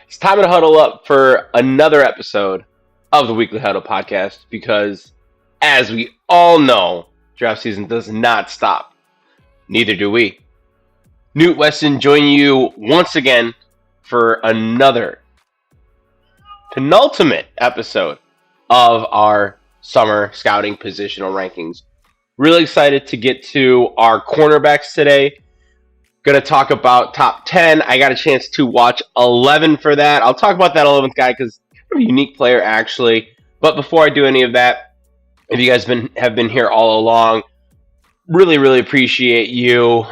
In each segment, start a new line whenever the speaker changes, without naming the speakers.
It's time to huddle up for another episode of the Weekly Huddle podcast because, as we all know, draft season does not stop. Neither do we. Newt Westen joining you once again for another penultimate episode of our summer scouting positional rankings. Really excited to get to our cornerbacks today. Going to talk about top 10. I got a chance to watch 11 for that. I'll talk about that 11th guy because he's a unique player, actually. But before I do any of that, if you guys have been here all along, really appreciate you.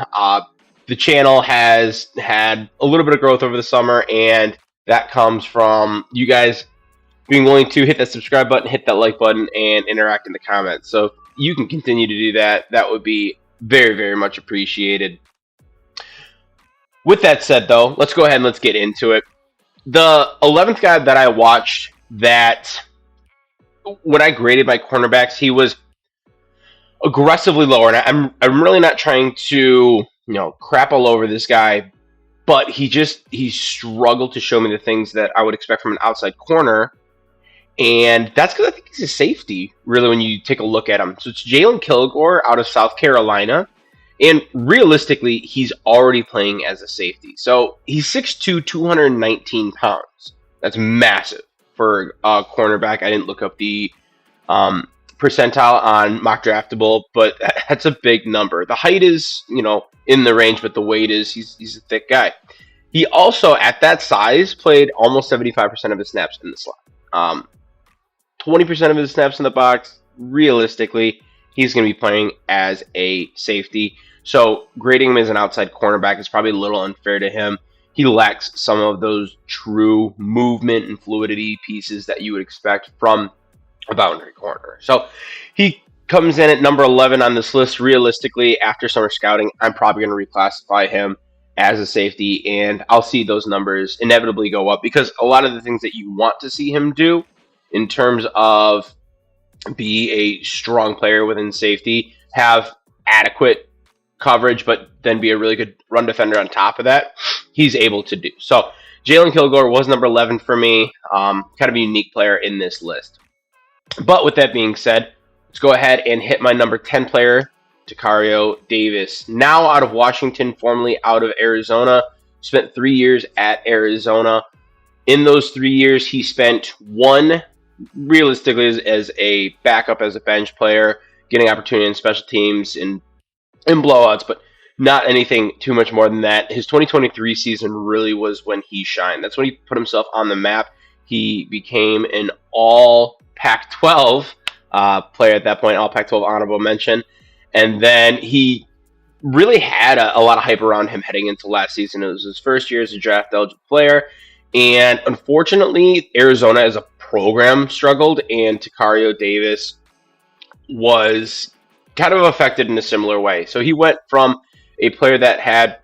The channel has had a little bit of growth over the summer, and that comes from you guys being willing to hit that subscribe button, hit that like button, and interact in the comments. So if you can continue to do that, that would be very much appreciated. With that said, though, let's go ahead and let's get into it. The 11th guy that I watched that when I graded my cornerbacks, he was aggressively lower. And I'm really not trying to, crap all over this guy, but he struggled to show me the things that I would expect from an outside corner. And that's because I think he's a safety, really, when you take a look at him. So it's Jalen Kilgore out of South Carolina. And realistically, he's already playing as a safety. So he's 6'2", 219 pounds. That's massive for a cornerback. I didn't look up the percentile on Mock Draftable, but that's a big number. The height is, in the range, but the weight is, he's a thick guy. He also, at that size, played almost 75% of his snaps in the slot. 20% of his snaps in the box. Realistically, he's going to be playing as a safety. So grading him as an outside cornerback is probably a little unfair to him. He lacks some of those true movement and fluidity pieces that you would expect from a boundary corner. So he comes in at number 11 on this list. Realistically, after summer scouting, I'm probably going to reclassify him as a safety, and I'll see those numbers inevitably go up because a lot of the things that you want to see him do in terms of be a strong player within safety, have adequate coverage, but then be a really good run defender on top of that, he's able to do. So Jalen Kilgore was number 11 for me, kind of a unique player in this list. But with that being said, let's go ahead and hit my number 10 player, Tacario Davis. Now out of Washington, formerly out of Arizona, spent 3 years at Arizona. In those 3 years, he spent one realistically as a backup, as a bench player, getting opportunity in special teams and in blowouts, but not anything too much more than that. His 2023 season really was when he shined. That's when he put himself on the map. He became an all Pac-12 player at that point, all Pac-12 honorable mention. And then he really had a lot of hype around him heading into last season. It was his first year as a draft eligible player. And unfortunately, Arizona as a program struggled, and Tacario Davis was kind of affected in a similar way. So he went from a player that had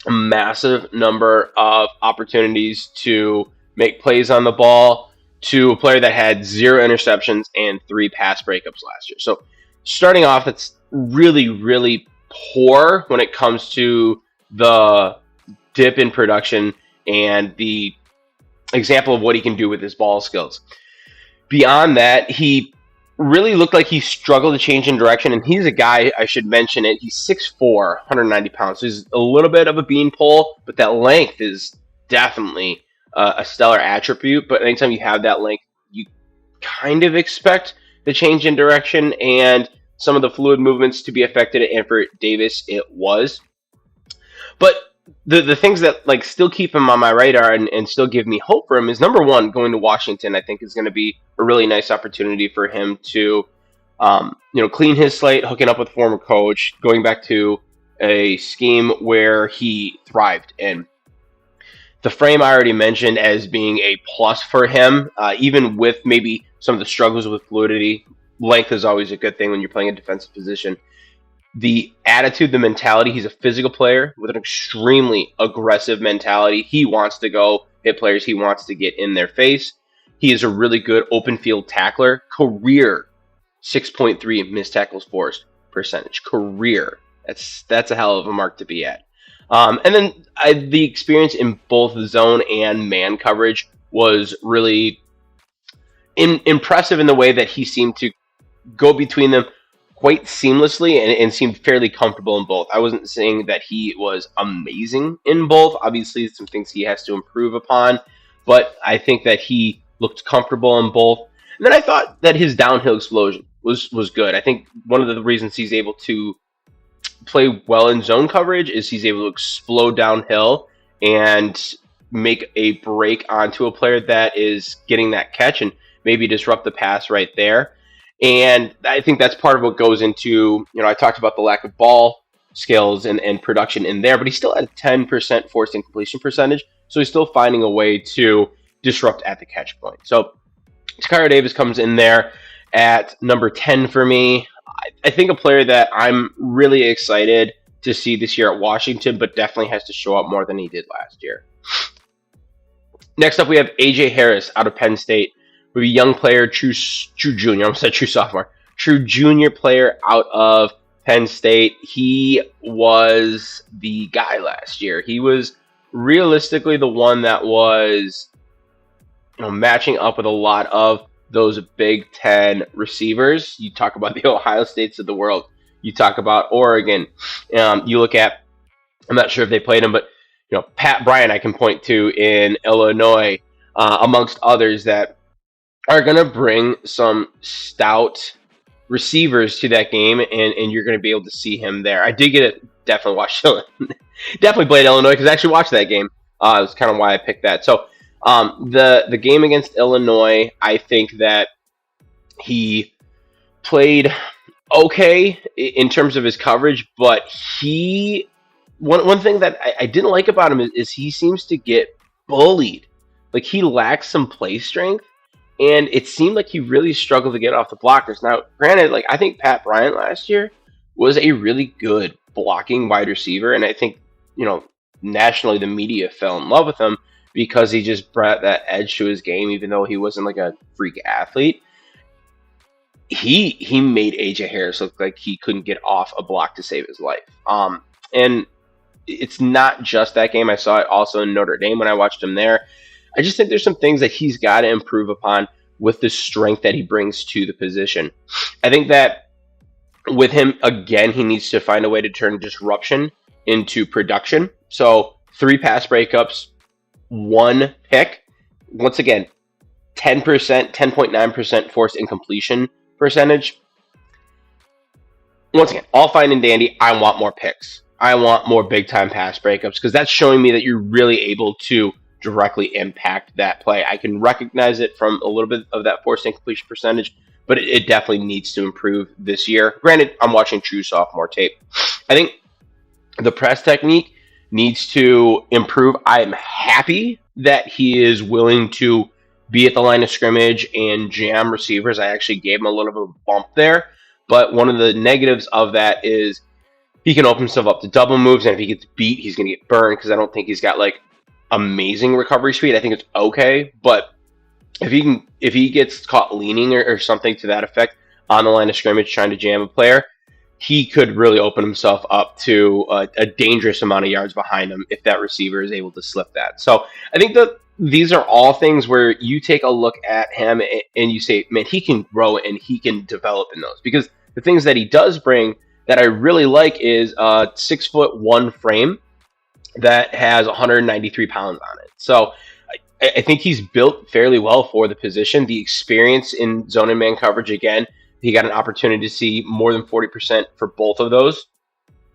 a massive number of opportunities to make plays on the ball to a player that had 0 interceptions and 3 pass breakups last year. So starting off, it's really poor when it comes to the dip in production and the example of what he can do with his ball skills. Beyond that, he really looked like he struggled to change in direction, and he's a guy, I should mention it, he's 6'4", 190 pounds. So he's a little bit of a beanpole, but that length is definitely a stellar attribute. But anytime you have that length, you kind of expect the change in direction and some of the fluid movements to be affected, and for Davis, it was. But the things that still keep him on my radar and still give me hope for him is, number one, going to Washington, I think, is going to be a really nice opportunity for him to clean his slate, hooking up with former coach, going back to a scheme where he thrived. And the frame I already mentioned as being a plus for him, even with maybe some of the struggles with fluidity. Length is always a good thing when you're playing a defensive position. The attitude, the mentality, he's a physical player with an extremely aggressive mentality. He wants to go hit players. He wants to get in their face. He is a really good open field tackler. Career 6.3 missed tackles forced percentage. Career. That's a hell of a mark to be at. And then the experience in both zone and man coverage was really impressive in the way that he seemed to go between them quite seamlessly and seemed fairly comfortable in both. I wasn't saying that he was amazing in both. Obviously, some things he has to improve upon, but I think that he looked comfortable in both. And then I thought that his downhill explosion was good. I think one of the reasons he's able to play well in zone coverage is he's able to explode downhill and make a break onto a player that is getting that catch and maybe disrupt the pass right there. And I think that's part of what goes into, I talked about the lack of ball skills and production in there, but he still had a 10% forced incompletion percentage. So he's still finding a way to disrupt at the catch point. So Tacario Davis comes in there at number 10 for me. I think a player that I'm really excited to see this year at Washington, but definitely has to show up more than he did last year. Next up, we have A.J. Harris out of Penn State. We have a young player, true junior. I almost said true sophomore. True junior player out of Penn State. He was the guy last year. He was realistically the one that was matching up with a lot of those Big Ten receivers. You talk about the Ohio States of the world. You talk about Oregon. You look at, I'm not sure if they played him, but Pat Bryant I can point to in Illinois, amongst others that are going to bring some stout receivers to that game, and you're going to be able to see him there. I did get it. Definitely watched definitely played Illinois because I actually watched that game. That's kind of why I picked that. So the game against Illinois, I think that he played okay in terms of his coverage, but one thing that I didn't like about him is he seems to get bullied. Like, he lacks some play strength, and it seemed like he really struggled to get off the blockers. Now, granted, I think Pat Bryant last year was a really good blocking wide receiver, and I think, nationally the media fell in love with him because he just brought that edge to his game, even though he wasn't like a freak athlete. He made AJ Harris look like he couldn't get off a block to save his life. And it's not just that game. I saw it also in Notre Dame when I watched him there. I just think there's some things that he's got to improve upon with the strength that he brings to the position. I think that with him, again, he needs to find a way to turn disruption into production. So 3 pass breakups, 1 pick. Once again, 10%, 10.9% forced incompletion percentage. Once again, all fine and dandy. I want more picks. I want more big-time pass breakups because that's showing me that you're really able to directly impact that play. I can recognize it from a little bit of that forced incompletion percentage, but it definitely needs to improve this year. Granted, I'm watching true sophomore tape. I think the press technique needs to improve. I am happy that he is willing to be at the line of scrimmage and jam receivers. I actually gave him a little bit of a bump there, but one of the negatives of that is he can open himself up to double moves, and if he gets beat, he's going to get burned because I don't think he's got amazing recovery speed. I think it's okay, but if he gets caught leaning or something to that effect on the line of scrimmage trying to jam a player, he could really open himself up to a dangerous amount of yards behind him if that receiver is able to slip that. So I think that these are all things where you take a look at him and you say, man, he can grow and he can develop in those, because the things that he does bring that I really like is a 6'1" frame that has 193 pounds on it. So I think he's built fairly well for the position. The experience in zone and man coverage, again, he got an opportunity to see more than 40% for both of those.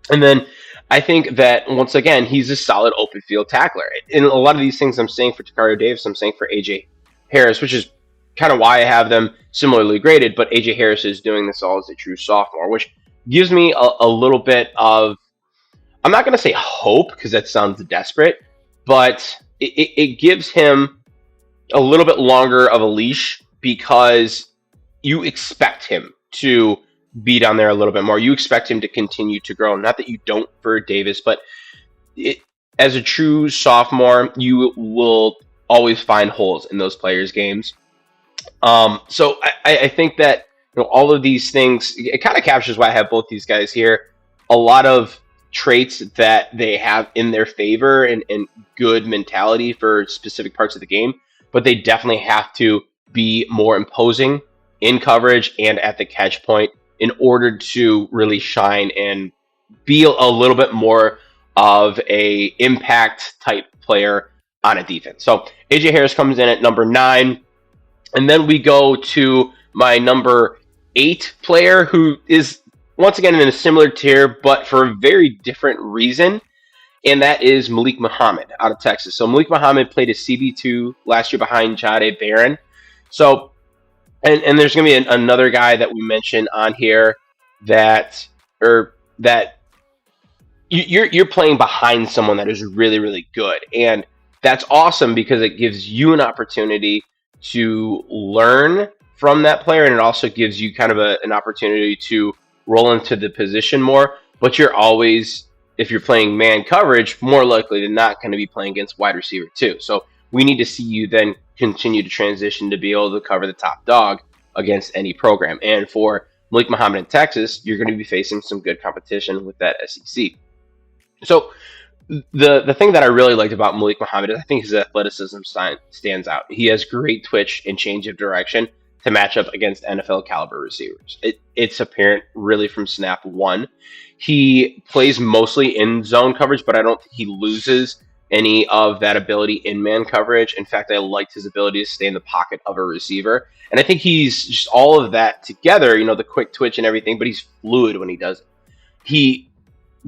And then I think that, once again, he's a solid open field tackler. And a lot of these things I'm saying for Tacario Davis, I'm saying for A.J. Harris, which is kind of why I have them similarly graded. But A.J. Harris is doing this all as a true sophomore, which gives me a little bit of, I'm not going to say hope because that sounds desperate, but it gives him a little bit longer of a leash because you expect him to be down there a little bit more. You expect him to continue to grow. Not that you don't for Davis, but as a true sophomore, you will always find holes in those players' games. So I think that all of these things, it kind of captures why I have both these guys here. A lot of traits that they have in their favor and good mentality for specific parts of the game, but they definitely have to be more imposing in coverage and at the catch point in order to really shine and be a little bit more of a impact type player on a defense. So AJ Harris comes in at number 9, and then we go to my number 8 player, who is once again in a similar tier, but for a very different reason, and that is Malik Muhammad out of Texas. So Malik Muhammad played a CB2 last year behind Jahdae Barron. So, and there's going to be another guy that we mentioned on here that you're playing behind someone that is really, really good. And that's awesome because it gives you an opportunity to learn from that player, and it also gives you kind of an opportunity to roll into the position more. But you're always, if you're playing man coverage, more likely than not going to be playing against wide receiver too. So we need to see you then continue to transition to be able to cover the top dog against any program. And for Malik Muhammad in Texas, you're going to be facing some good competition with that SEC. So the thing that I really liked about Malik Muhammad is I think his athleticism stands out. He has great twitch and change of direction to match up against NFL caliber receivers. It's apparent really from snap one. He plays mostly in zone coverage, but I don't think he loses any of that ability in man coverage. In fact, I liked his ability to stay in the pocket of a receiver. And I think he's just all of that together, the quick twitch and everything, but he's fluid when he does it. He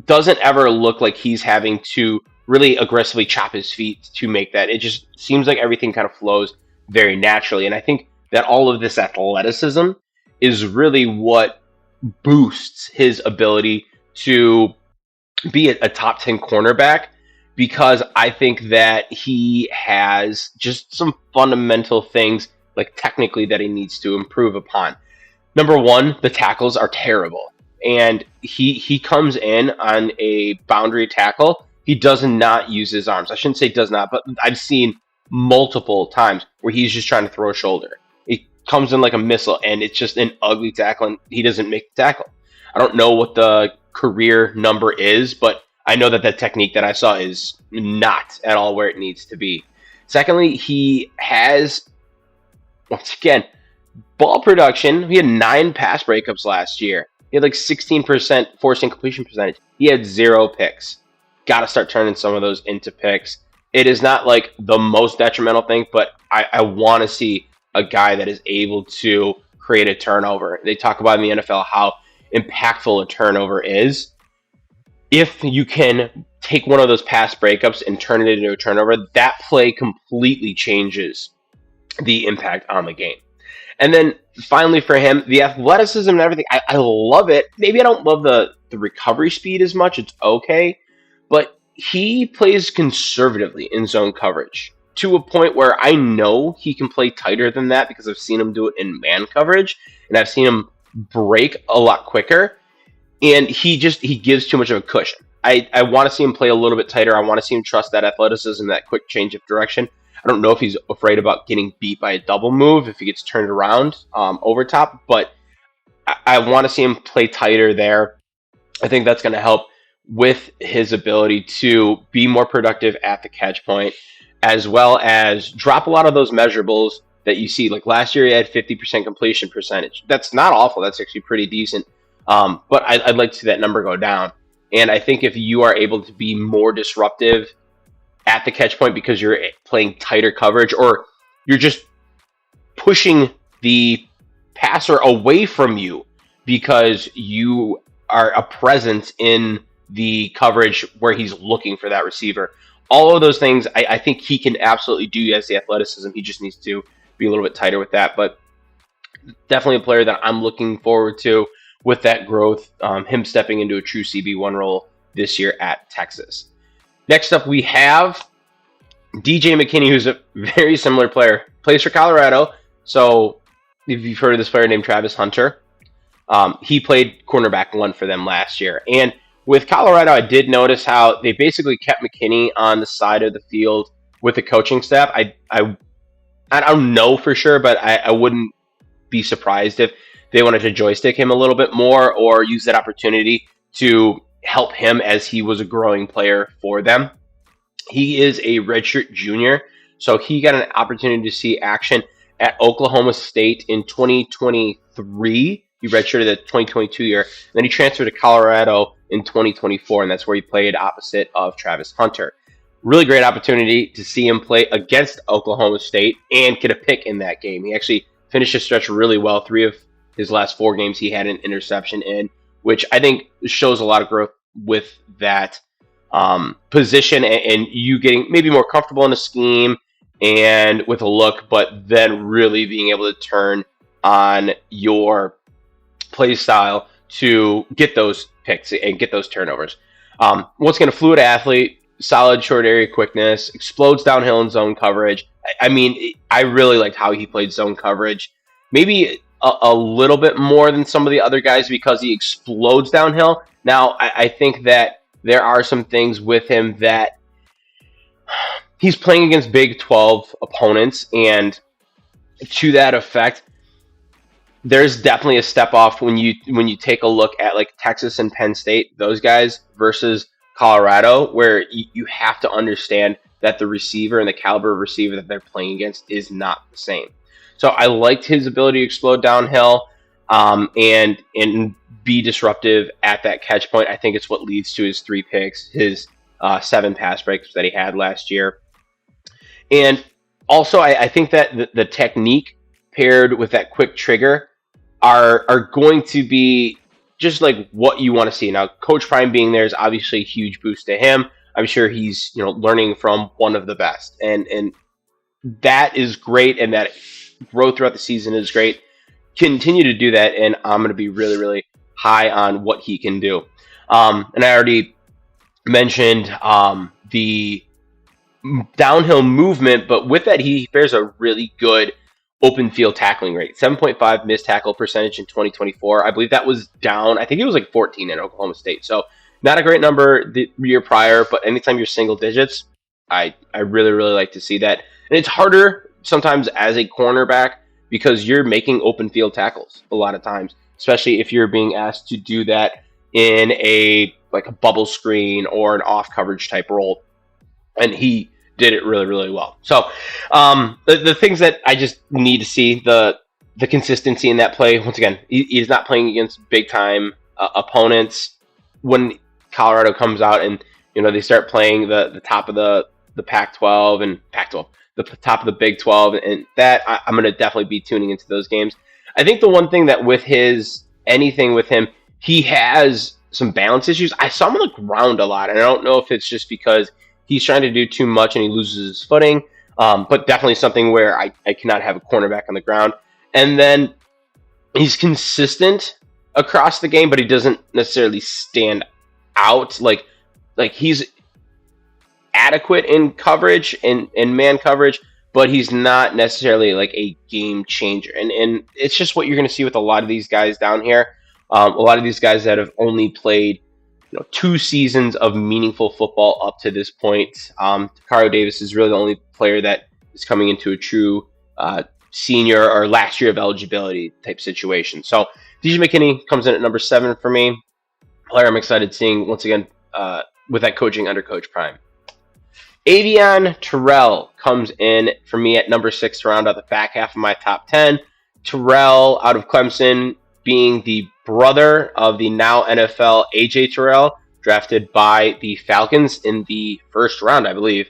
doesn't ever look like he's having to really aggressively chop his feet to make that. It just seems like everything kind of flows very naturally. And I think that all of this athleticism is really what boosts his ability to be a top 10 cornerback, because I think that he has just some fundamental things, like technically, that he needs to improve upon. Number one, the tackles are terrible. And he comes in on a boundary tackle. He does not use his arms. I shouldn't say does not, but I've seen multiple times where he's just trying to throw a shoulder. He comes in like a missile, and it's just an ugly tackle, and he doesn't make the tackle. I don't know what the career number is, but I know that the technique that I saw is not at all where it needs to be. Secondly, he has, once again, ball production. He had 9 pass breakups last year. He had like 16% forcing completion percentage. He had 0 picks. Got to start turning some of those into picks. It is not like the most detrimental thing, but I want to see a guy that is able to create a turnover. They talk about in the NFL how impactful a turnover is. If you can take one of those pass breakups and turn it into a turnover, that play completely changes the impact on the game. And then finally for him, the athleticism and everything, I love it. Maybe I don't love the recovery speed as much. It's okay. But he plays conservatively in zone coverage to a point where I know he can play tighter than that because I've seen him do it in man coverage, and I've seen him break a lot quicker. And he gives too much of a cushion. I want to see him play a little bit tighter. I want to see him trust that athleticism, that quick change of direction. I don't know if he's afraid about getting beat by a double move if he gets turned around over top, but I want to see him play tighter there. I think that's going to help with his ability to be more productive at the catch point, as well as drop a lot of those measurables that you see. Like last year, he had 50% completion percentage. That's not awful. That's actually pretty decent. But I'd like to see that number go down. And I think if you are able to be more disruptive at the catch point because you're playing tighter coverage, or you're just pushing the passer away from you because you are a presence in the coverage where he's looking for that receiver. All of those things, I think he can absolutely do. He has the athleticism. He just needs to be a little bit tighter with that. But definitely a player that I'm looking forward to with that growth, him stepping into a true CB1 role this year at Texas. Next up, we have DJ McKinney, who's a very similar player. Plays for Colorado. So if you've heard of this player named Travis Hunter, he played cornerback 1 for them last year. And with Colorado, I did notice how they basically kept McKinney on the side of the field with the coaching staff. I don't know for sure, but I wouldn't be surprised if they wanted to joystick him a little bit more or use that opportunity to help him as he was a growing player for them. He is a redshirt junior, so he got an opportunity to see action at Oklahoma State in 2023. He redshirted the 2022 year. Then he transferred to Colorado in 2024, and that's where he played opposite of Travis Hunter. Really great opportunity to see him play against Oklahoma State and get a pick in that game. He actually finished his stretch really well. 3 of his last 4 games he had an interception in, which I think shows a lot of growth with that position and you getting maybe more comfortable in a scheme and with a look, but then really being able to turn on your play style to get those picks and get those turnovers. Once again, a fluid athlete, solid short area quickness, explodes downhill in zone coverage. I mean, I really liked how he played zone coverage. Maybe a little bit more than some of the other guys because he explodes downhill. Now, I think that there are some things with him that he's playing against Big 12 opponents, and to that effect, there's definitely a step off when you take a look at like Texas and Penn State, those guys versus Colorado, where you have to understand that the receiver and the caliber of receiver that they're playing against is not the same. So I liked his ability to explode downhill and be disruptive at that catch point. I think it's what leads to his 3 picks, his 7 pass breaks that he had last year. And also, I think that the technique paired with that quick trigger are going to be just like what you want to see. Now, Coach Prime being there is obviously a huge boost to him. I'm sure he's learning from one of the best, and that is great, and that growth throughout the season is great. Continue to do that, and I'm going to be really, really high on what he can do. And I already mentioned the downhill movement, but with that, he bears a really good open field tackling rate. 7.5 missed tackle percentage in 2024. I believe that was down. I think it was like 14 in Oklahoma State. So not a great number the year prior, but anytime you're single digits, I really, really like to see that. And it's harder sometimes as a cornerback because you're making open field tackles a lot of times, especially if you're being asked to do that in a bubble screen or an off coverage type role. And he did it really, really well. So the things that I just need to see, the consistency in that play. Once again, he's not playing against big time opponents. When Colorado comes out and they start playing the top of the Pac-12 and Pac-12, the top of the Big 12, and that I'm going to definitely be tuning into those games. I think the one thing that with anything with him, he has some balance issues. I saw him on the ground a lot, and I don't know if it's just because he's trying to do too much and he loses his footing, but definitely something where I cannot have a cornerback on the ground. And then he's consistent across the game, but he doesn't necessarily stand out. Like he's adequate in coverage and man coverage, but he's not necessarily like a game changer. And it's just what you're going to see with a lot of these guys down here. A lot of these guys that have only played 2 seasons of meaningful football up to this point. Tacario Davis is really the only player that is coming into a true senior or last year of eligibility type situation. So DJ McKinney comes in at number 7 for me. Player I'm excited seeing once again with that coaching under Coach Prime. Avion Terrell comes in for me at number 6 to round out the back half of my top 10. Terrell out of Clemson, being the brother of the now NFL AJ Terrell, drafted by the Falcons in the first round, I believe.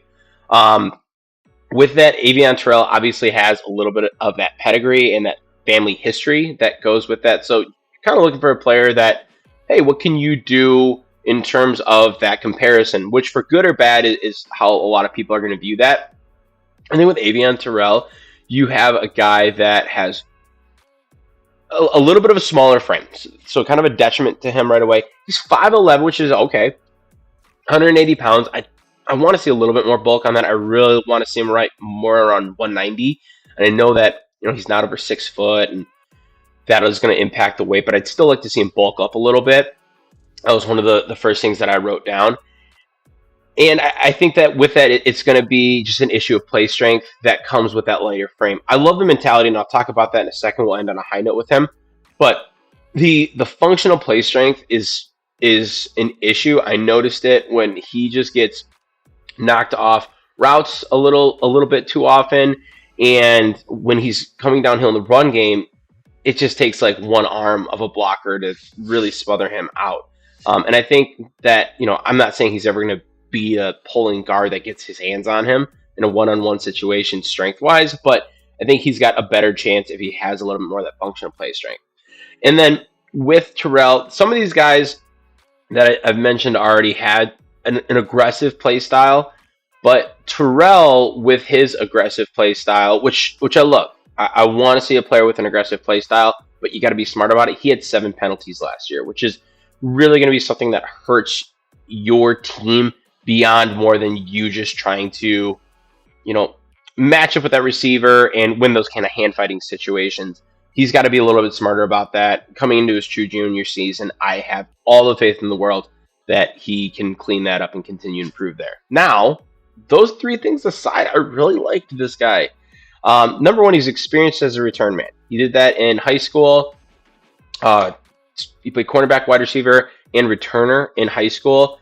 With that, Avion Terrell obviously has a little bit of that pedigree and that family history that goes with that. So you're kind of looking for a player that, hey, what can you do in terms of that comparison, which for good or bad is how a lot of people are going to view that. I think with Avion Terrell, you have a guy that has a little bit of a smaller frame, so kind of a detriment to him right away. He's 5'11", which is okay. 180 pounds. I want to see a little bit more bulk on that. I really want to see him more around 190. And I know that he's not over 6 foot, and that is going to impact the weight, but I'd still like to see him bulk up a little bit. That was one of the first things that I wrote down. And I think that with that, it's going to be just an issue of play strength that comes with that lighter frame. I love the mentality, and I'll talk about that in a second. We'll end on a high note with him. But the functional play strength is is an issue. I noticed it when he just gets knocked off routes a little bit too often, and when he's coming downhill in the run game, it just takes like one arm of a blocker to really smother him out. And I think that, I'm not saying he's ever going to be a pulling guard that gets his hands on him in a one-on-one situation strength wise, but I think he's got a better chance if he has a little bit more of that functional play strength. And then with Terrell, some of these guys that I've mentioned already had an aggressive play style, but Terrell with his aggressive play style, which I love. I want to see a player with an aggressive play style, but you got to be smart about it. He had 7 penalties last year, which is really going to be something that hurts your team beyond more than you just trying to, match up with that receiver and win those kind of hand fighting situations. He's got to be a little bit smarter about that. Coming into his true junior season, I have all the faith in the world that he can clean that up and continue to improve there. Now, those 3 things aside, I really liked this guy. Number one, he's experienced as a return man. He did that in high school. He played cornerback, wide receiver, and returner in high school.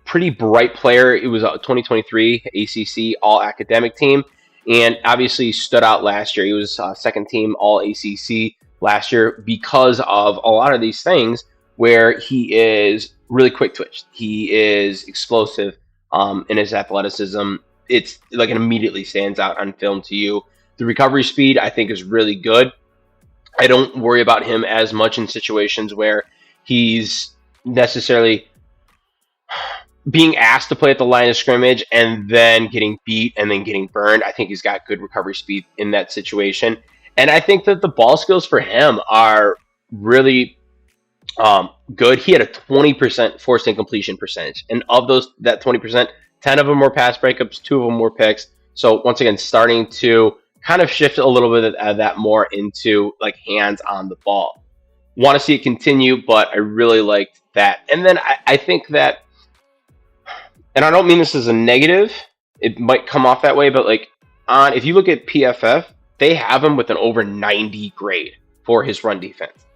Pretty bright player. It was a 2023 ACC All-Academic team, and obviously stood out last year. He was second team All-ACC last year because of a lot of these things where he is really quick twitch. He is explosive in his athleticism. It's like it immediately stands out on film to you. The recovery speed, I think, is really good. I don't worry about him as much in situations where he's necessarily being asked to play at the line of scrimmage and then getting beat and then getting burned. I think he's got good recovery speed in that situation. And I think that the ball skills for him are really good. He had a 20% forced incompletion percentage. And of that 20%, 10 of them were pass breakups, 2 of them were picks. So once again, starting to kind of shift a little bit of that more into like hands on the ball. Want to see it continue, but I really liked that. And then I think that, and I don't mean this as a negative, it might come off that way, but like if you look at PFF, they have him with an over 90 grade for his run defense.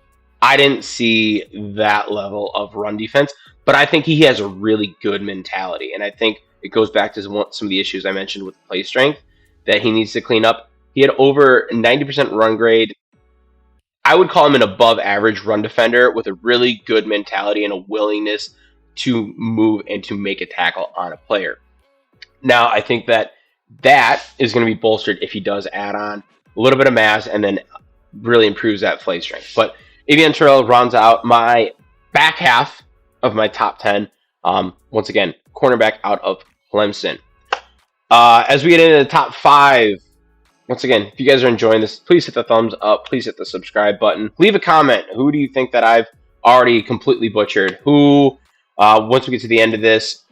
I didn't see that level of run defense, but I think he has a really good mentality. And I think it goes back to some of the issues I mentioned with play strength that he needs to clean up. He had over 90% run grade. I would call him an above average run defender with a really good mentality and a willingness to move and to make a tackle on a player. Now, I think that is going to be bolstered if he does add on a little bit of mass and then really improves that play strength. But Avian Terrell rounds out my back half of my top 10. Once again, cornerback out of Clemson. As we get into the top 5, once again, if you guys are enjoying this, please hit the thumbs up. Please hit the subscribe button. Leave a comment. Who do you think that I've already completely butchered? Who, once we get to the end of this,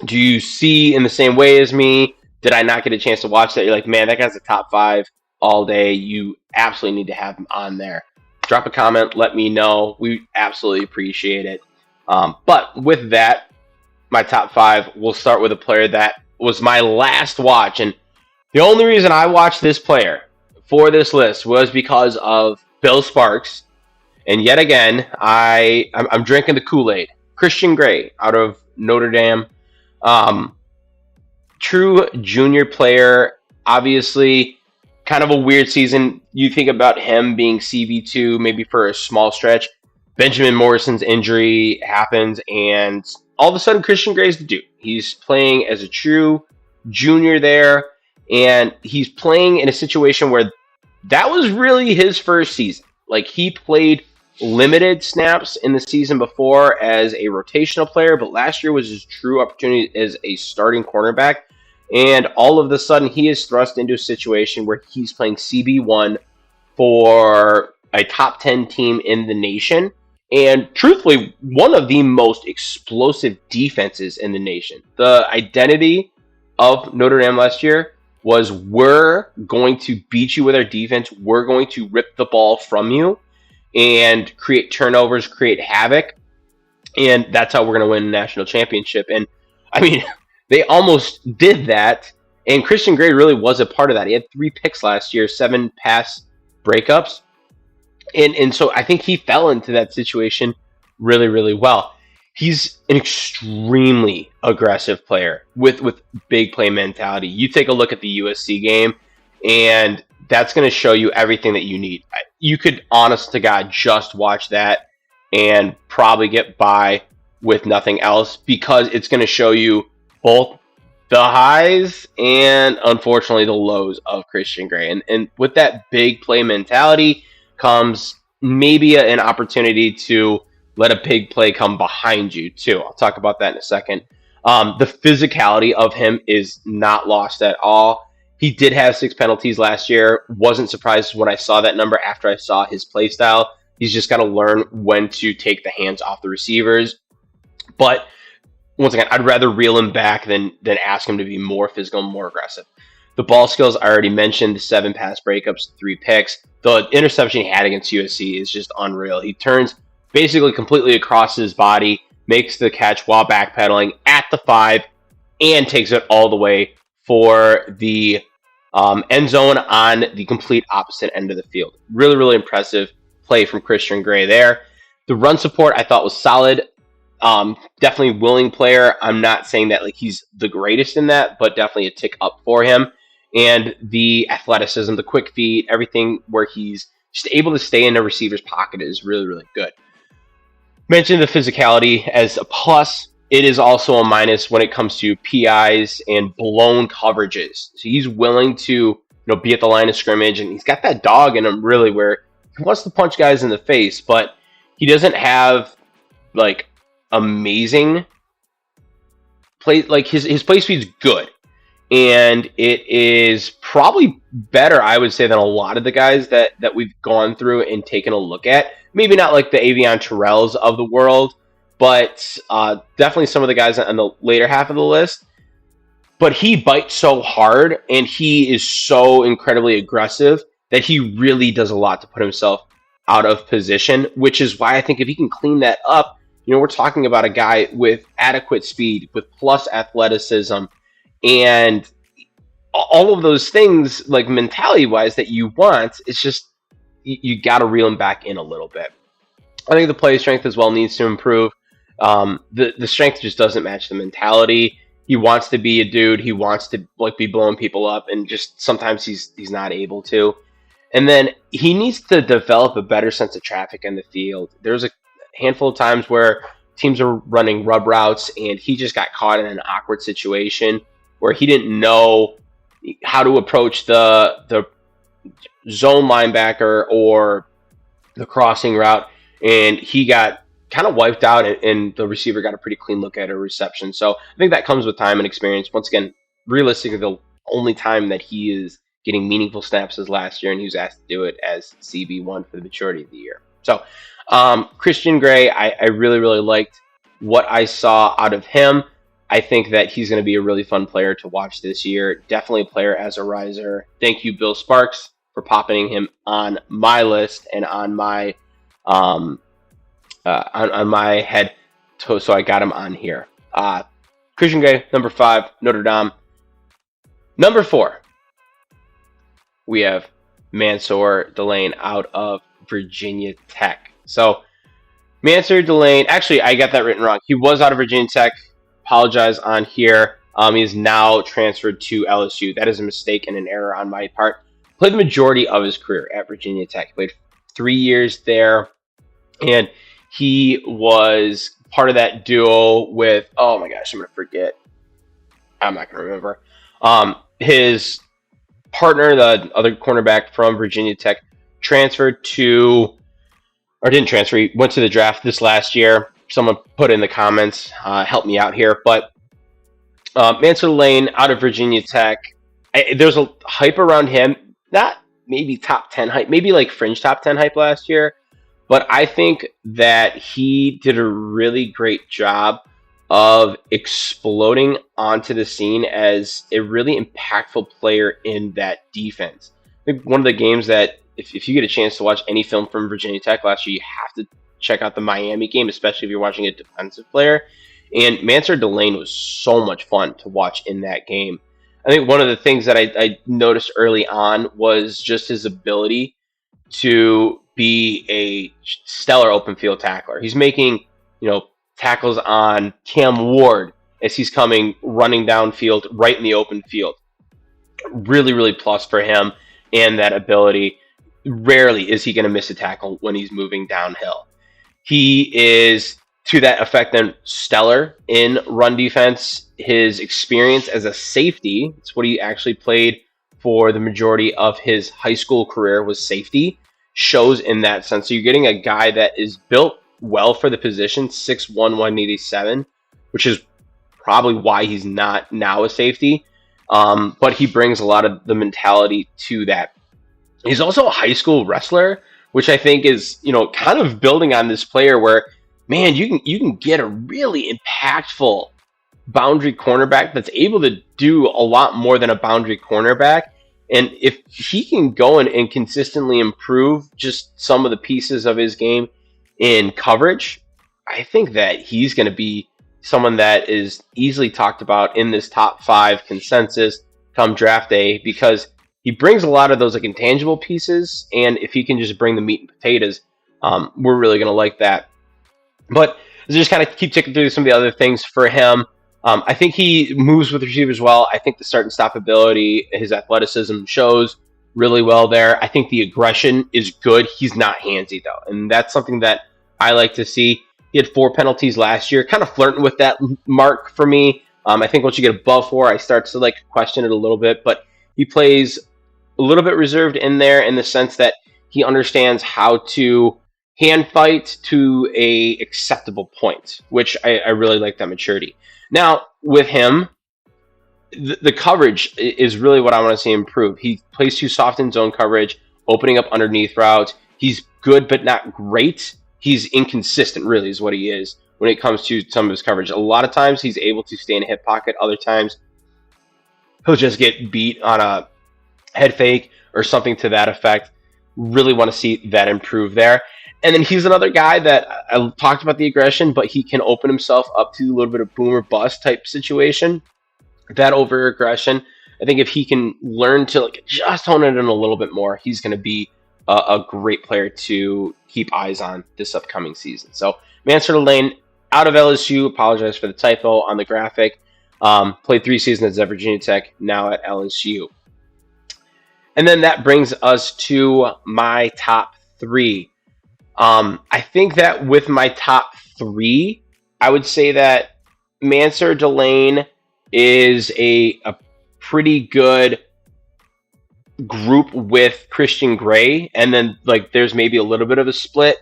do you see in the same way as me? Did I not get a chance to watch that? You're like, man, that guy's a top 5 all day. You absolutely need to have him on there. Drop a comment. Let me know. We absolutely appreciate it. But with that, my top 5, we'll start with a player that was my last watch. And the only reason I watched this player for this list was because of Bill Sparks. And yet again, I'm drinking the Kool-Aid. Christian Gray out of Notre Dame. True junior player. Obviously, kind of a weird season. You think about him being CB2 maybe for a small stretch. Benjamin Morrison's injury happens, and all of a sudden, Christian Gray's the dude. He's playing as a true junior there, and he's playing in a situation where that was really his first season. Like, he played limited snaps in the season before as a rotational player, but last year was his true opportunity as a starting cornerback. And all of a sudden, he is thrust into a situation where he's playing CB1 for a top 10 team in the nation. And truthfully, one of the most explosive defenses in the nation. The identity of Notre Dame last year was, we're going to beat you with our defense. We're going to rip the ball from you and create turnovers, create havoc. And that's how we're going to win a national championship. And I mean, they almost did that. And Christian Gray really was a part of that. He had 3 picks last year, 7 pass breakups. And so I think he fell into that situation really, really well. He's an extremely aggressive player with big play mentality. You take a look at the USC game, and that's going to show you everything that you need. You could, honest to God, just watch that and probably get by with nothing else because it's going to show you both the highs and unfortunately the lows of Christian Gray. And with that big play mentality comes maybe an opportunity to let a big play come behind you too. I'll talk about that in a second. The physicality of him is not lost at all. He did have 6 penalties last year. Wasn't surprised when I saw that number after I saw his play style. He's just got to learn when to take the hands off the receivers. But once again, I'd rather reel him back than ask him to be more physical and more aggressive. The ball skills I already mentioned, the 7 pass breakups, 3 picks. The interception he had against USC is just unreal. He turns basically completely across his body, makes the catch while backpedaling at the 5, and takes it all the way for the end zone on the complete opposite end of the field. Really, really impressive play from Christian Gray there. The run support I thought was solid. Definitely willing player. I'm not saying that like he's the greatest in that, but definitely a tick up for him. And the athleticism, the quick feet, everything where he's just able to stay in the receiver's pocket is really, really good. Mentioned the physicality as a plus. It is also a minus when it comes to PIs and blown coverages. So he's willing to, be at the line of scrimmage, and he's got that dog in him really where he wants to punch guys in the face, but he doesn't have like amazing play. Like his play speed's good, and it is probably better, I would say, than a lot of the guys that we've gone through and taken a look at. Maybe not like the Avion Terrells of the world, but definitely some of the guys on the later half of the list. But he bites so hard, and he is so incredibly aggressive that he really does a lot to put himself out of position, which is why I think if he can clean that up, we're talking about a guy with adequate speed, with plus athleticism, and all of those things, like mentality-wise, that you want. It's just you got to reel him back in a little bit. I think the play strength as well needs to improve. The strength just doesn't match the mentality. He wants to be a dude. He wants to be blowing people up, and just sometimes he's not able to. And then he needs to develop a better sense of traffic in the field. There's a handful of times where teams are running rub routes, and he just got caught in an awkward situation where he didn't know how to approach the zone linebacker or the crossing route, and he got kind of wiped out, and the receiver got a pretty clean look at a reception. So I think that comes with time and experience. Once again, realistically, the only time that he is getting meaningful snaps is last year, and he was asked to do it as CB1 for the majority of the year. So Christian Gray, I really, really liked what I saw out of him. I think that he's going to be a really fun player to watch this year. Definitely a player as a riser. Thank you, Bill Sparks, for popping him on my list and on my on my head, so I got him on here. Christian Gray, number 5, Notre Dame. Number 4, we have Mansour Delane out of Virginia Tech. So Mansour Delane, actually, I got that written wrong. He was out of Virginia Tech. Apologize on here. He is now transferred to LSU. That is a mistake and an error on my part. Played the majority of his career at Virginia Tech. He played 3 years there, and he was part of that duo with, oh my gosh, I'm going to forget. I'm not going to remember. His partner, the other cornerback from Virginia Tech, transferred to, or didn't transfer, he went to the draft this last year. Someone put in the comments, help me out here. But Mansour Delane out of Virginia Tech, there's a hype around him, not maybe top 10 hype, maybe like fringe top 10 hype last year. But I think that he did a really great job of exploding onto the scene as a really impactful player in that defense. I think one of the games that, if you get a chance to watch any film from Virginia Tech last year, you have to check out the Miami game, especially if you're watching a defensive player. And Mansour Delane was so much fun to watch in that game. I think one of the things that I noticed early on was just his ability to be a stellar open field tackler. He's making, tackles on Cam Ward as he's coming running downfield right in the open field. Really, really plus for him and that ability. Rarely is he going to miss a tackle when he's moving downhill. He is, to that effect, then stellar in run defense. His experience as a safety, it's what he actually played for the majority of his high school career, was safety, shows in that sense. So you're getting a guy that is built well for the position, 6'1", 187, which is probably why he's not now a safety. But he brings a lot of the mentality to that. He's also a high school wrestler, which I think is, kind of building on this player where, man, you can get a really impactful boundary cornerback that's able to do a lot more than a boundary cornerback. And if he can go and consistently improve just some of the pieces of his game in coverage, I think that he's going to be someone that is easily talked about in this top 5 consensus come draft day, because he brings a lot of those intangible pieces, and if he can just bring the meat and potatoes, we're really going to like that. But let's just kind of keep ticking through some of the other things for him. I think he moves with receivers well. I think the start and stop ability, his athleticism shows really well there. I think the aggression is good. He's not handsy, though, and that's something that I like to see. He had 4 penalties last year, kind of flirting with that mark for me. I think once you get above 4, I start to question it a little bit, but he plays a little bit reserved in there in the sense that he understands how to hand fight to a acceptable point, which I really like that maturity. Now, with him, the coverage is really what I want to see improve. He plays too soft in zone coverage, opening up underneath routes. He's good, but not great. He's inconsistent, really, is what he is when it comes to some of his coverage. A lot of times he's able to stay in a hip pocket. Other times he'll just get beat on a head fake or something to that effect. Really want to see that improve there. And then he's another guy that I talked about the aggression, but he can open himself up to a little bit of boom or bust type situation. That over aggression, I think if he can learn to just hone it in a little bit more, he's going to be a great player to keep eyes on this upcoming season. So Mansur Delane out of LSU. Apologize for the typo on the graphic. Played 3 seasons at Virginia Tech, now at LSU. And then that brings us to my top 3. I think that with my top 3, I would say that Mansur Delane is a pretty good group with Christian Gray, and then there's maybe a little bit of a split.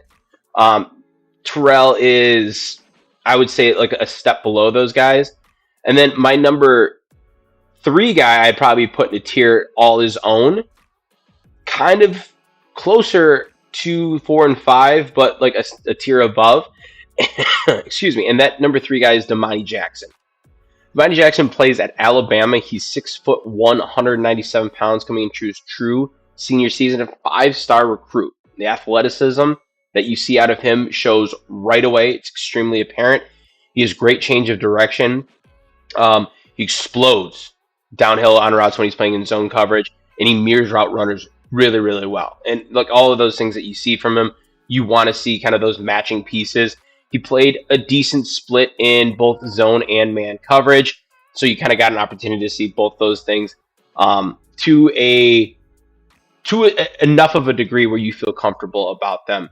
Terrell is, I would say, a step below those guys. And then my number 3 guy I'd probably put in a tier all his own, kind of closer to 4 and 5, but a tier above. Excuse me. And that number 3 guy is Damani Jackson. Damani Jackson plays at Alabama. He's 6'1", 197 pounds, coming into his true senior season, a 5-star recruit. The athleticism that you see out of him shows right away. It's extremely apparent. He has great change of direction. He explodes downhill on routes when he's playing in zone coverage, and he mirrors route runners really, really well. And all of those things that you see from him, you want to see kind of those matching pieces. He played a decent split in both zone and man coverage, so you kind of got an opportunity to see both those things to enough of a degree where you feel comfortable about them.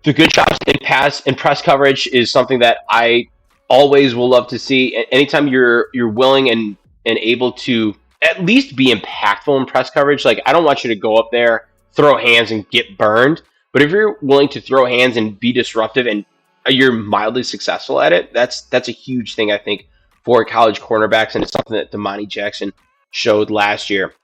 The good shots in pass and press coverage is something that I always will love to see. Anytime you're willing and able to at least be impactful in press coverage, I don't want you to go up there, throw hands, and get burned. But if you're willing to throw hands and be disruptive and you're mildly successful at it, that's a huge thing, I think, for college cornerbacks, and it's something that Damani Jackson showed last year.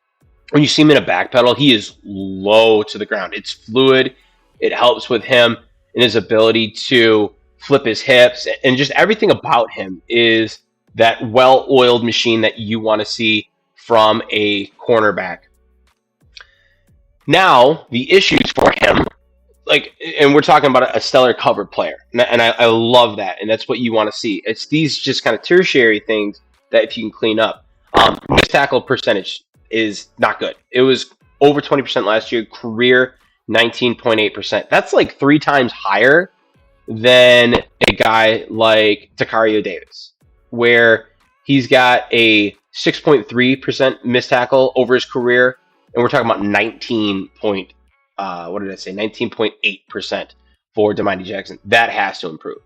When you see him in a backpedal, he is low to the ground. It's fluid. It helps with him and his ability to flip his hips, and just everything about him is that well-oiled machine that you want to see from a cornerback. Now, the issues for him, and we're talking about a stellar cover player, and I love that, and that's what you want to see. It's these just kind of tertiary things that if you can clean up. Missed tackle percentage is not good. It was over 20% last year. Career 19.8%. That's like 3 times higher than a guy like Takario Davis, where he's got a 6.3% missed tackle over his career, and we're talking about 19.8% for Demani Jackson. That has to improve.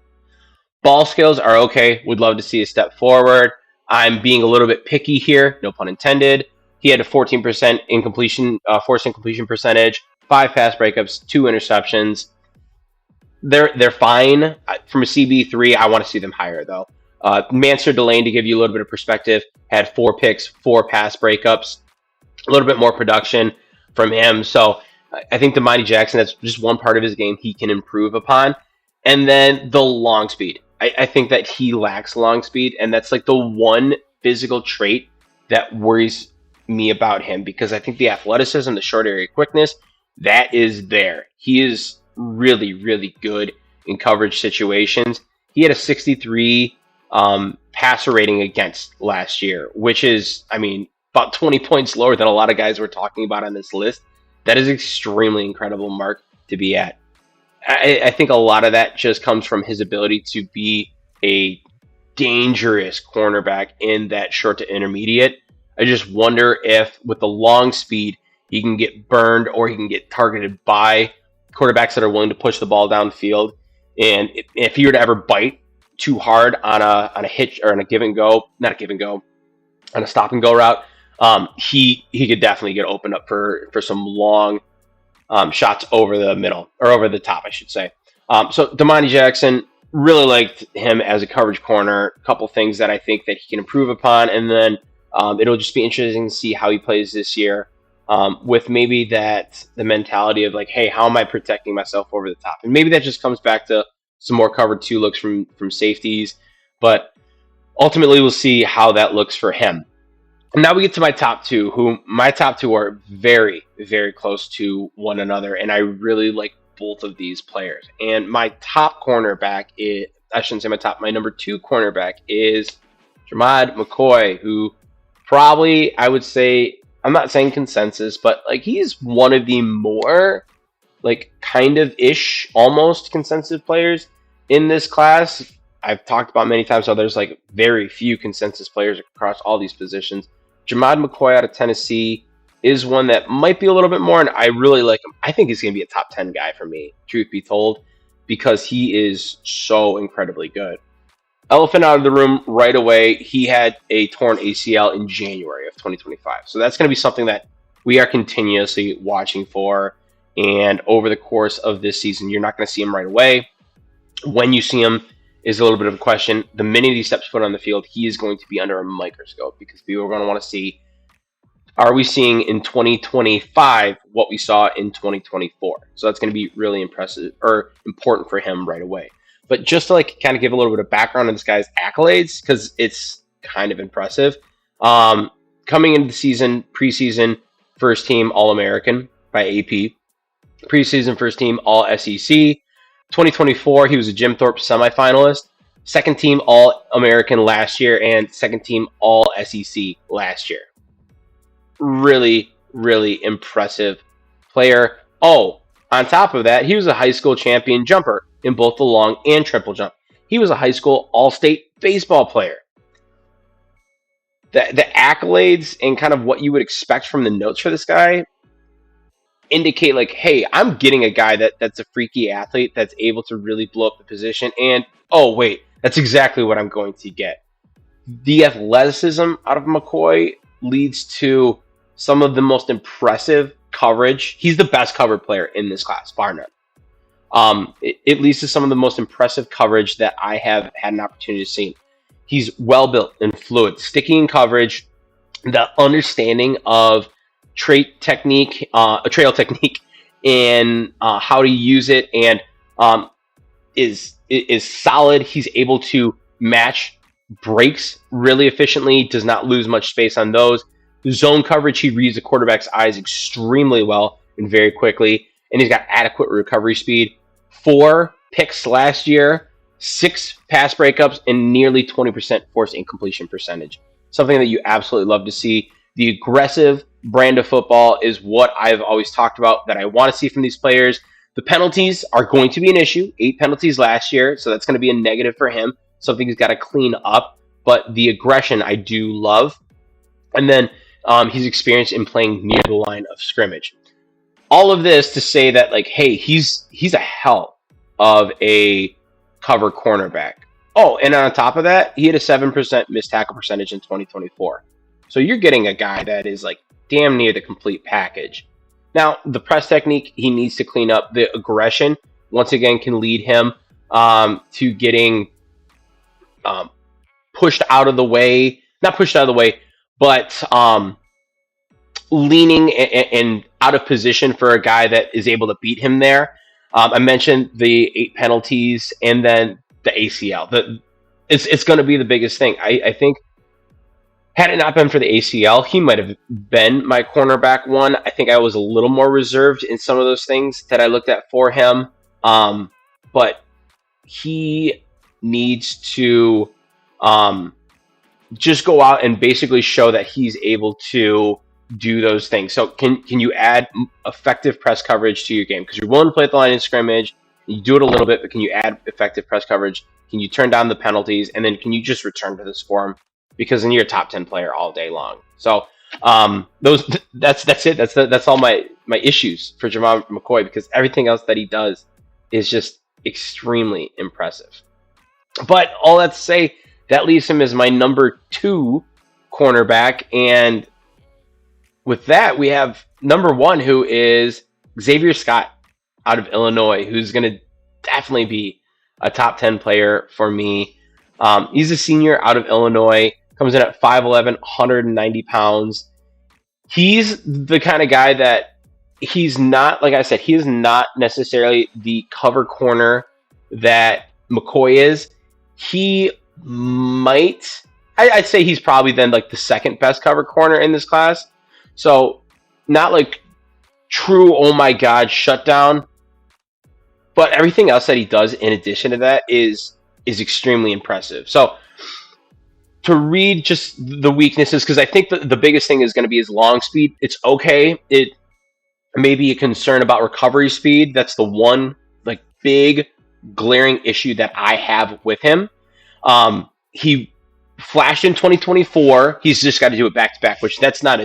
Ball skills are okay. Would love to see a step forward. I'm being a little bit picky here, no pun intended. He had a 14% forced incompletion percentage, 5 pass breakups, 2 interceptions. They're fine. From a CB3, I want to see them higher, though. Mansur Delane, to give you a little bit of perspective, had 4 picks, 4 pass breakups, a little bit more production from him. So I think Demani Jackson, that's just one part of his game he can improve upon. And then the long speed. I think that he lacks long speed, and that's like the one physical trait that worries me about him, because I think the athleticism, the short area quickness, that is there. He is really, really good in coverage situations. He had a 63 passer rating against last year, which is, I mean, about 20 points lower than a lot of guys we're talking about on this list. That is extremely incredible mark to be at. I think a lot of that just comes from his ability to be a dangerous cornerback in that short to intermediate. I just wonder if with the long speed, he can get burned or he can get targeted by quarterbacks that are willing to push the ball downfield. And if he were to ever bite too hard on a hitch or on a give and go, not a give and go, on a stop and go route, he could definitely get opened up for some long shots over the middle, or over the top, I should say. So Demani Jackson, really liked him as a coverage corner. A couple things that I think that he can improve upon, and then it'll just be interesting to see how he plays this year, with maybe the mentality of like, hey, how am I protecting myself over the top? And maybe that just comes back to some more covered 2 looks from safeties, but ultimately we'll see how that looks for him. And now we get to my top 2, my top 2 are very, very close to one another, and I really like both of these players. And my top cornerback is, I shouldn't say my number 2 cornerback is Jermod McCoy, who probably, I would say, I'm not saying consensus, but like he's one of the more like kind of ish, almost consensus players in this class. I've talked about many times how there's like very few consensus players across all these positions. Jermod McCoy out of Tennessee is one that might be a little bit more, and I really like him. I think he's going to be a top 10 guy for me, truth be told, because he is so incredibly good. Elephant out of the room right away, he had a torn ACL in January of 2025. So that's going to be something that we are continuously watching for, and over the course of this season, you're not going to see him right away. When you see him is a little bit of a question. The minute he steps foot on the field, he is going to be under a microscope, because people are going to want to see, are we seeing in 2025 what we saw in 2024? So that's going to be really impressive, or important for him right away. But just to like kind of give a little bit of background on this guy's accolades, because it's kind of impressive. Coming into the season, preseason first team All-American by AP, preseason first team All-SEC. 2024, he was a Jim Thorpe semifinalist, second team All-American last year, and second team All-SEC last year. Really, really impressive player. Oh, on top of that, he was a high school champion jumper in both the long and triple jump. He was a high school all-state baseball player. The accolades and kind of what you would expect from the notes for this guy indicate like, hey, I'm getting a guy that's a freaky athlete that's able to really blow up the position. And, oh, wait, that's exactly what I'm going to get. The athleticism out of McCoy leads to some of the most impressive coverage. He's the best covered player in this class, bar none. It leads to some of the most impressive coverage that I have had an opportunity to see. He's well built and fluid, sticky in coverage, the understanding of trail technique, and how to use it, and is solid. He's able to match breaks really efficiently, does not lose much space on those. Zone coverage, he reads the quarterback's eyes extremely well and very quickly, and he's got adequate recovery speed. 4 picks last year, 6 pass breakups, and nearly 20% forced incompletion percentage. Something that you absolutely love to see. The aggressive brand of football is what I've always talked about that I want to see from these players. The penalties are going to be an issue. 8 penalties last year, so that's going to be a negative for him. Something he's got to clean up. But the aggression I do love. And then he's experienced in playing near the line of scrimmage. All of this to say that, like, hey, he's a hell of a cover cornerback. Oh, and on top of that, he had a 7% missed tackle percentage in 2024. So you're getting a guy that is like damn near the complete package. Now, the press technique, he needs to clean up. The aggression, once again, can lead him to getting pushed out of the way. Not pushed out of the way, but leaning and out of position for a guy that is able to beat him there. I mentioned the 8 penalties and then the ACL. It's going to be the biggest thing. I think had it not been for the ACL, he might have been my cornerback one. I think I was a little more reserved in some of those things that I looked at for him. But he needs to just go out and basically show that he's able to do those things. So can you add effective press coverage to your game? Because you're willing to play at the line of scrimmage. You do it a little bit, but can you add effective press coverage? Can you turn down the penalties? And then can you just return to this form? Because then you're a top 10 player all day long. So that's it. That's all my issues for Jamal McCoy, because everything else that he does is just extremely impressive. But all that to say, that leaves him as my number 2 cornerback. And with that, we have number 1, who is Xavier Scott out of Illinois, who's going to definitely be a top 10 player for me. He's a senior out of Illinois, comes in at 5'11", 190 pounds. He's the kind of guy that he's not, like I said, he is not necessarily the cover corner that McCoy is. He might, I'd say he's probably then like the second best cover corner in this class. So not like true, oh my God, shutdown. But everything else that he does in addition to that is extremely impressive. So to read just the weaknesses, because I think the biggest thing is going to be his long speed. It's okay. It may be a concern about recovery speed. That's the one like big glaring issue that I have with him. He flashed in 2024. He's just got to do it back to back, which that's not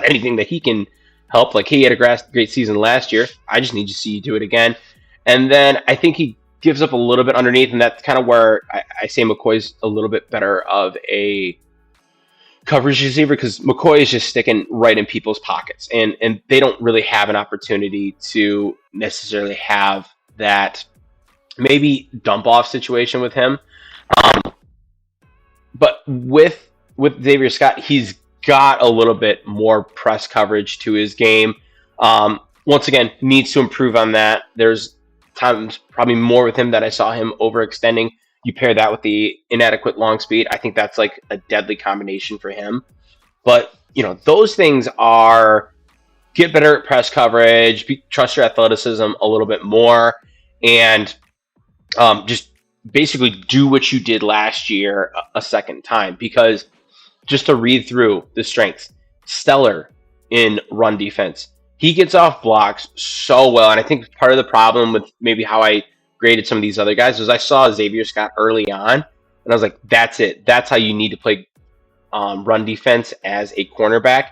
anything that he can help. Like, he had a great season last year. I just need to see you do it again. And then I think he gives up a little bit underneath, and that's kind of where I say McCoy's a little bit better of a coverage receiver, because McCoy is just sticking right in people's pockets, and they don't really have an opportunity to necessarily have that maybe dump off situation with him. But with Xavier Scott, he's got a little bit more press coverage to his game. Once again, needs to improve on that. There's times probably more with him that I saw him overextending. You pair that with the inadequate long speed, I think that's like a deadly combination for him. But, those things are get better at press coverage, trust your athleticism a little bit more, and just basically do what you did last year a second time. Because just to read through the strengths, stellar in run defense. He gets off blocks so well, and I think part of the problem with maybe how I graded some of these other guys was I saw Xavier Scott early on, and I was like, that's it. That's how you need to play run defense as a cornerback.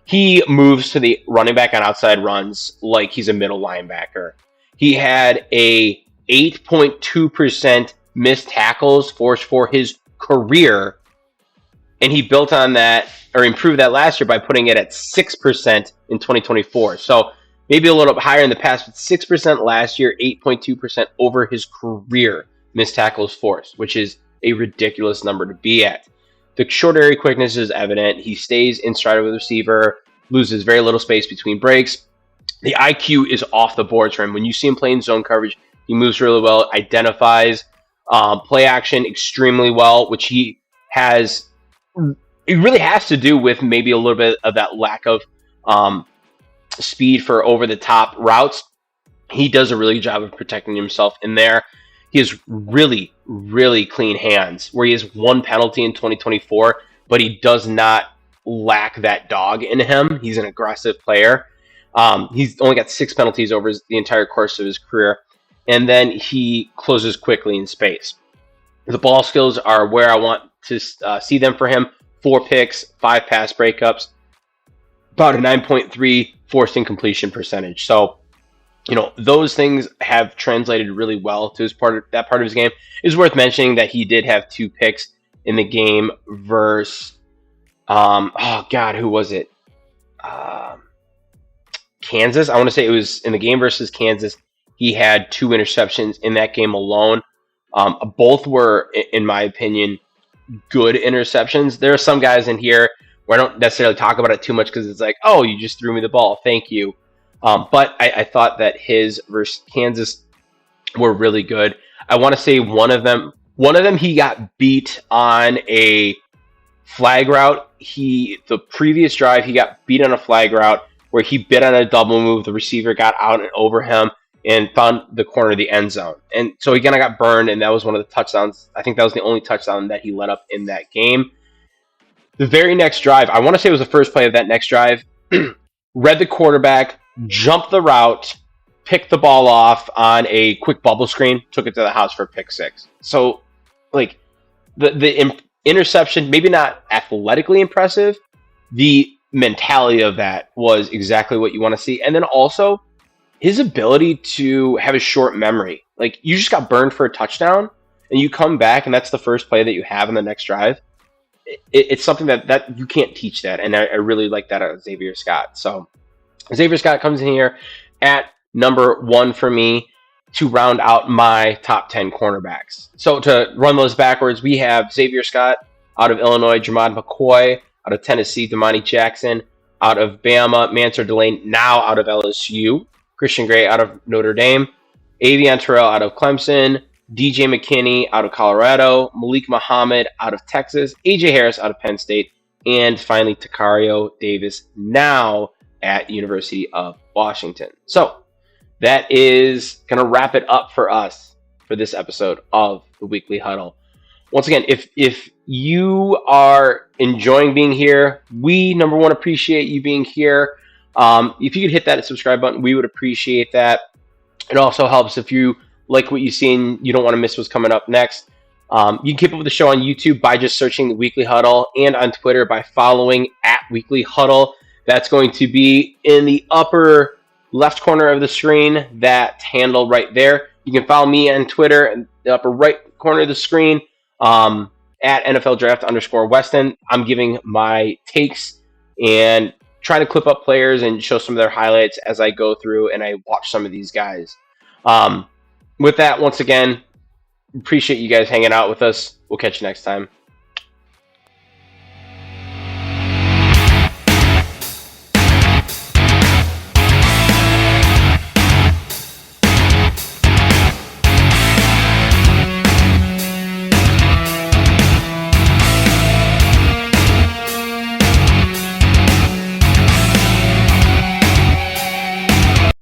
He moves to the running back on outside runs like he's a middle linebacker. He had a 8.2% missed tackles forced for his career, and he built on that, or improved that last year by putting it at 6% in 2024. So maybe a little bit higher in the past, but 6% last year, 8.2% over his career missed tackles forced, which is a ridiculous number to be at. The short area quickness is evident. He stays in stride with the receiver, loses very little space between breaks. The IQ is off the boards for him. When you see him playing zone coverage, he moves really well, identifies play action extremely well, which he has. It really has to do with maybe a little bit of that lack of speed for over-the-top routes. He does a really good job of protecting himself in there. He has really, really clean hands, where he has one penalty in 2024, but he does not lack that dog in him. He's an aggressive player. He's only got 6 penalties over the entire course of his career, and then he closes quickly in space. The ball skills are where I want to see them for him. 4 picks, 5 pass breakups, about a 9.3 forced incompletion percentage. So, those things have translated really well to that part of his game. It is worth mentioning that he did have 2 picks in the game versus, who was it? Kansas. I want to say it was in the game versus Kansas. He had 2 interceptions in that game alone. Both were, in my opinion, good interceptions. There are some guys in here where I don't necessarily talk about it too much because it's like, oh, you just threw me the ball, thank you. But I thought that his versus Kansas were really good. I want to say one of them he got beat on a flag route. The previous drive he got beat on a flag route where he bit on a double move. The receiver got out and over him and found the corner of the end zone. And so he kind of got burned, and that was one of the touchdowns. I think that was the only touchdown that he let up in that game. The very next drive, I want to say it was the first play of that next drive, read the quarterback, jumped the route, picked the ball off on a quick bubble screen, took it to the house for a pick 6. So, like, the interception, maybe not athletically impressive, the mentality of that was exactly what you want to see. And then also, his ability to have a short memory. Like, you just got burned for a touchdown, and you come back, and that's the first play that you have in the next drive. It's something that you can't teach that, and I really like that out of Xavier Scott. So, Xavier Scott comes in here at number 1 for me to round out my top 10 cornerbacks. So, to run those backwards, we have Xavier Scott out of Illinois, Jermod McCoy out of Tennessee, Damani Jackson out of Bama, Mansur Delane now out of LSU, Christian Gray out of Notre Dame, Avion Terrell out of Clemson, DJ McKinney out of Colorado, Malik Muhammad out of Texas, AJ Harris out of Penn State, and finally Takario Davis now at University of Washington. So that is going to wrap it up for us for this episode of the Weekly Huddle. Once again, if you are enjoying being here, we, number one, appreciate you being here. If you could hit that subscribe button, we would appreciate that. It also helps if you like what you see and you don't want to miss what's coming up next. You can keep up with the show on YouTube by just searching the Weekly Huddle, and on Twitter by following @Weekly Huddle. That's going to be in the upper left corner of the screen, that handle right there. You can follow me on Twitter in the upper right corner of the screen, at NFL Draft _Westen. I'm giving my takes and trying to clip up players and show some of their highlights as I go through and I watch some of these guys. With that, once again, appreciate you guys hanging out with us. We'll catch you next time.